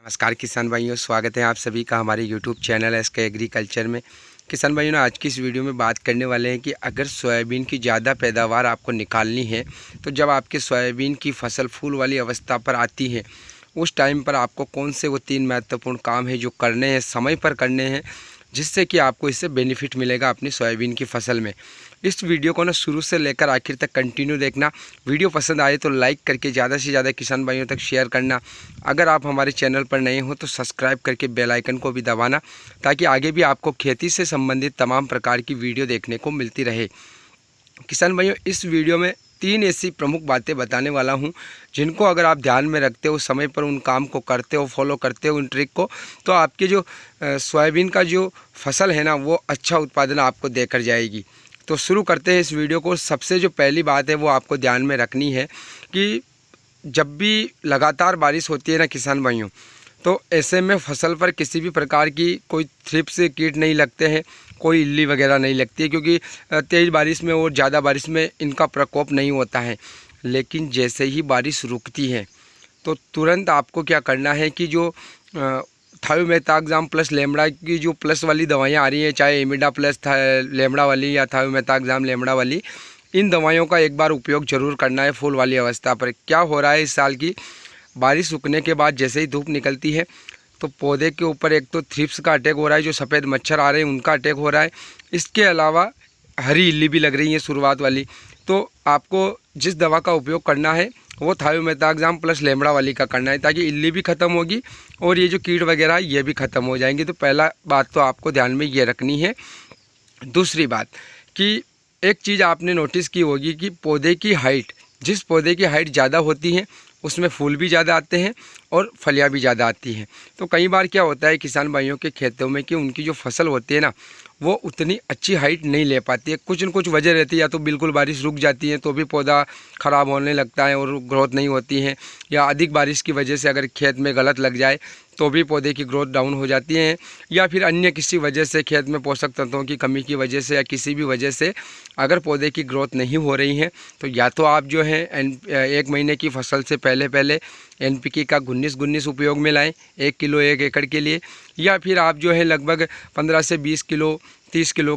नमस्कार किसान भाइयों, स्वागत है आप सभी का हमारे YouTube चैनल एसके एग्रीकल्चर में। किसान भाइयों, आज की इस वीडियो में बात करने वाले हैं कि अगर सोयाबीन की ज़्यादा पैदावार आपको निकालनी है तो जब आपके सोयाबीन की फसल फूल वाली अवस्था पर आती है उस टाइम पर आपको कौन से वो 3 महत्वपूर्ण काम है जो करने हैं, समय पर करने हैं, जिससे कि आपको इससे बेनिफिट मिलेगा अपनी सोयाबीन की फसल में। इस वीडियो को ना शुरू से लेकर आखिर तक कंटिन्यू देखना। वीडियो पसंद आए तो लाइक करके ज़्यादा से ज़्यादा किसान भाइयों तक शेयर करना। अगर आप हमारे चैनल पर नए हो तो सब्सक्राइब करके बेल आइकन को भी दबाना, ताकि आगे भी आपको खेती से संबंधित तमाम प्रकार की वीडियो देखने को मिलती रहे। किसान भाइयों, इस वीडियो में 3 ऐसी प्रमुख बातें बताने वाला हूं जिनको अगर आप ध्यान में रखते हो, समय पर उन काम को करते हो, फॉलो करते हो उन ट्रिक को, तो आपके जो सोयाबीन का जो फसल है ना वो अच्छा उत्पादन आपको देकर जाएगी। तो शुरू करते हैं इस वीडियो को। सबसे जो पहली बात है वो आपको ध्यान में रखनी है कि जब भी लगातार बारिश होती है ना किसान भाइयों, तो ऐसे में फसल पर किसी भी प्रकार की कोई थ्रिप्स कीट नहीं लगते हैं, कोई इल्ली वगैरह नहीं लगती है, क्योंकि तेज़ बारिश में और ज़्यादा बारिश में इनका प्रकोप नहीं होता है। लेकिन जैसे ही बारिश रुकती है तो तुरंत आपको क्या करना है कि जो थायोमेथाक्साम प्लस लेमड़ा की जो प्लस वाली दवाइयाँ आ रही हैं, चाहे इमिडा प्लस लेमड़ा वाली या थायोमेथाक्साम लेमड़ा वाली, इन दवाइयों का एक बार उपयोग ज़रूर करना है फूल वाली अवस्था पर। क्या हो रहा है, इस साल की बारिश रुकने के बाद जैसे ही धूप निकलती है तो पौधे के ऊपर एक तो थ्रिप्स का अटैक हो रहा है, जो सफ़ेद मच्छर आ रहे हैं उनका अटैक हो रहा है। इसके अलावा हरी इल्ली भी लग रही है शुरुआत वाली। तो आपको जिस दवा का उपयोग करना है वो थायोमेथाक्साम प्लस लेमड़ा वाली का करना है, ताकि इल्ली भी ख़त्म होगी और ये जो कीट वगैरह ये भी ख़त्म हो जाएंगे। तो पहला बात तो आपको ध्यान में ये रखनी है। दूसरी बात कि एक चीज़ आपने नोटिस की होगी कि पौधे की हाइट, जिस पौधे की हाइट ज़्यादा होती है उसमें फूल भी ज़्यादा आते हैं और फलियाँ भी ज़्यादा आती हैं। तो कई बार क्या होता है किसान भाइयों के खेतों में कि उनकी जो फसल होती है ना वो उतनी अच्छी हाइट नहीं ले पाती है। कुछ न कुछ वजह रहती है, या तो बिल्कुल बारिश रुक जाती है तो भी पौधा ख़राब होने लगता है और ग्रोथ नहीं होती है, या अधिक बारिश की वजह से अगर खेत में गलत लग जाए तो भी पौधे की ग्रोथ डाउन हो जाती है, या फिर अन्य किसी वजह से खेत में पोषक तत्वों की कमी की वजह से या किसी भी वजह से अगर पौधे की ग्रोथ नहीं हो रही है तो या तो आप जो है 1 महीने की फसल से पहले NPK का 19-19 उपयोग में लाएं 1 किलो 1 एकड़ के लिए, या फिर आप जो है लगभग 15 से 20 किलो 30 किलो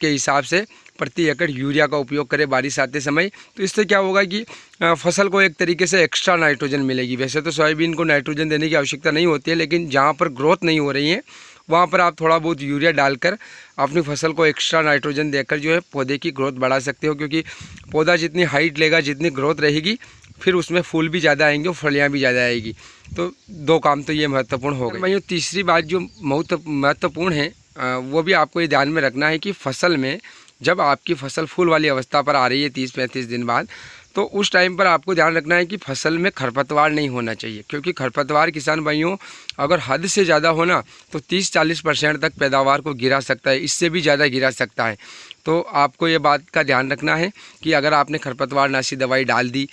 के हिसाब से प्रति एकड़ यूरिया का उपयोग करें बारिश आते समय। तो इससे क्या होगा कि फसल को एक तरीके से एक्स्ट्रा नाइट्रोजन मिलेगी। वैसे तो सोयाबीन को नाइट्रोजन देने की आवश्यकता नहीं होती है, लेकिन जहाँ पर ग्रोथ नहीं हो रही है वहाँ पर आप थोड़ा बहुत यूरिया डालकर अपनी फसल को एक्स्ट्रा नाइट्रोजन देकर जो है पौधे की ग्रोथ बढ़ा सकते हो, क्योंकि पौधा जितनी हाइट लेगा, जितनी ग्रोथ रहेगी, फिर उसमें फूल भी ज़्यादा आएंगे और फलियाँ भी ज़्यादा आएगी। तो 2 काम तो ये महत्वपूर्ण हो गए। भाइयों, तीसरी बात जो महत्वपूर्ण है वो भी आपको ये ध्यान में रखना है कि फसल में जब आपकी फसल फूल वाली अवस्था पर आ रही है 30-35 दिन बाद, तो उस टाइम पर आपको ध्यान रखना है कि फसल में खरपतवार नहीं होना चाहिए, क्योंकि खरपतवार किसान भाइयों अगर हद से ज़्यादा होना तो 30-40% तक पैदावार को गिरा सकता है, इससे भी ज़्यादा गिरा सकता है। तो आपको ये बात का ध्यान रखना है कि अगर आपने खरपतवार नाशी दवाई डाल दी,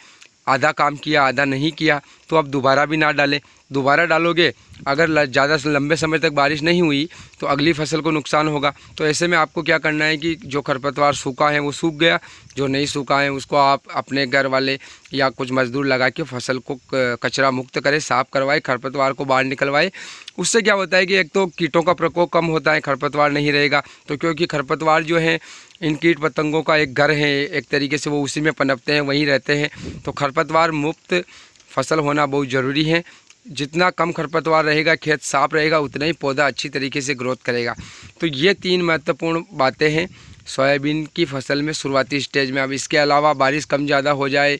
आधा काम किया आधा नहीं किया, तो आप दोबारा भी ना डालें। दोबारा डालोगे अगर ज़्यादा लंबे समय तक बारिश नहीं हुई तो अगली फसल को नुकसान होगा। तो ऐसे में आपको क्या करना है कि जो खरपतवार सूखा है वो सूख गया, जो नहीं सूखा है उसको आप अपने घर वाले या कुछ मजदूर लगा के फसल को कचरा मुक्त करें, साफ़ करवाए, खरपतवार को बाहर निकलवाए। उससे क्या होता है कि एक तो कीटों का प्रकोप कम होता है, खरपतवार नहीं रहेगा तो, क्योंकि खरपतवार जो है इन कीट पतंगों का एक घर है, एक तरीके से वो उसी में पनपते हैं, वहीं रहते हैं। तो खरपतवार मुक्त फसल होना बहुत ज़रूरी है। जितना कम खरपतवार रहेगा, खेत साफ रहेगा, उतना ही पौधा अच्छी तरीके से ग्रोथ करेगा। तो ये 3 महत्वपूर्ण बातें हैं सोयाबीन की फसल में शुरुआती स्टेज में। अब इसके अलावा बारिश कम ज़्यादा हो जाए,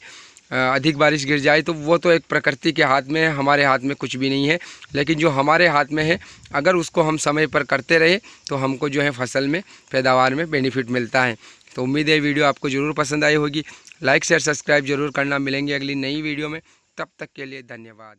अधिक बारिश गिर जाए, तो वो तो एक प्रकृति के हाथ में है, हमारे हाथ में कुछ भी नहीं है। लेकिन जो हमारे हाथ में है, अगर उसको हम समय पर करते रहे तो हमको जो है फसल में पैदावार में बेनिफिट मिलता है। तो उम्मीद है वीडियो आपको ज़रूर पसंद आई होगी। लाइक शेयर सब्सक्राइब जरूर करना। मिलेंगे अगली नई वीडियो में, तब तक के लिए धन्यवाद।